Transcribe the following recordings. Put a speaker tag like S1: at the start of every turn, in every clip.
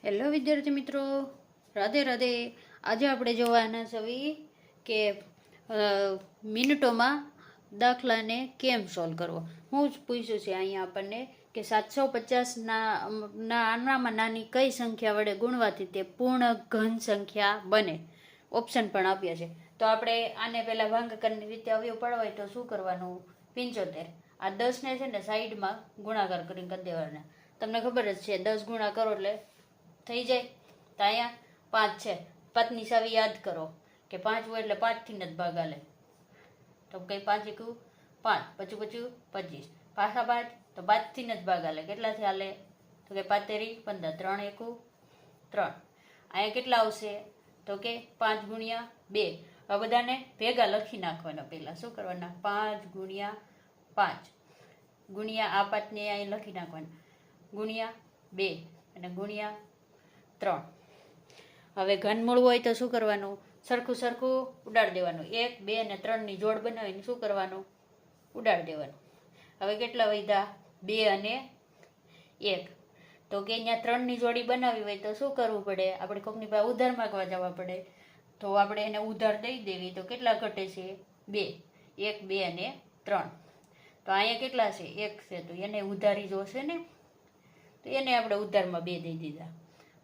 S1: Hello વિદ્યાર્થી મિત્રો, રાધે રાધે. આજે આપણે જોવાના છીએ કે મિનિટોમાં દાખલાને કેમ સોલ્વ કરવો. હું જ પૂછ્યું છે અહીંયા આપણને કે 750ના નાનામાં નાની કઈ સંખ્યા વડે ગુણવાથી તે પૂર્ણ ઘન સંખ્યા બને. ઓપ્શન પણ આપ્યા છે. તો આપણે આને પહેલાં ભાગાકારની રીતે અવયવ પાડવા હોય તો શું કરવાનું? 75. આ 10ને છે ને સાઈડમાં ગુણાકાર કરીને કરી દેવાના. તમને ખબર જ છે 10 ગુણા કરો એટલે થઈ જાય. તો અહીંયા 5 છે. 5ની ચાવી યાદ કરો કે 5 હોય એટલે 5થી જ ભાગ હાલે. તો કંઈ 5 એકું 5, પચું 25, પાછા 5 તો 5થી જ ભાગ હાલે. કેટલાથી હાલે? તો કે 5 તેરી 15, 3 એકું 3. અહીંયા કેટલા આવશે? તો કે 5 ગુણ્યા 2. આ બધાને ભેગા લખી નાખવાના. પહેલાં શું કરવાના? 5 ગુણ્યા 5 ગુણ્યા આ 5ને અહીં લખી નાખવાના, ગુણ્યા 2 અને ગુણ્યા 3. હવે ઘનમૂળ હોય તો શું કરવાનું? સરખું સરખું ઉડાડી દેવાનું. 1, 2 અને 3ની જોડ બનાવીને શું કરવાનું? ઉડાડી દેવાનું. હવે કેટલા વધ્યા? 2 અને 1. તો કે અહીંયા 3ની જોડી બનાવી હોય તો શું કરવું પડે? આપણે કોકની પાસે ઉધાર માગવા જવા પડે. તો આપણે એને ઉધાર દઈ દેવી તો કેટલા ઘટે છે? 2. 1, 2 અને 3. તો અહીંયા કેટલા છે? 1 છે. તો એને ઉધારી જોશે ને, તો એને આપણે ઉધારમાં 2 દઈ દીધા.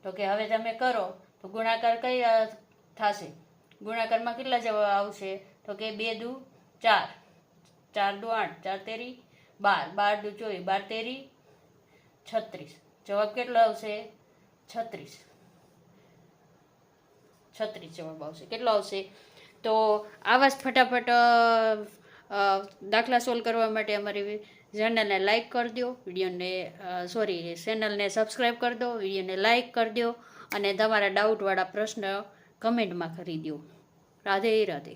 S1: તો કે હવે તમે કરો તો ગુણાકાર કઈ થશે? ગુણાકારમાં કેટલા જવાબ આવશે? તો કે 2 દુ 4, 4 દુ 8, 4 તેરી 12, 12 દુ 24, 12 તેરી 36. જવાબ કેટલો આવશે? 36. 36 જવાબ આવશે. કેટલો આવશે? તો આવા જ ફટાફટ દાખલા સોલ્વ કરવા માટે અમારી ચેનલને લાઇક કરી દો, ચેનલને સબસ્ક્રાઈબ કરી દો, વિડીયોને લાઇક કરી દો અને તમારા ડાઉટવાળા પ્રશ્ન કમેન્ટમાં કરી દો. રાધે રાધે.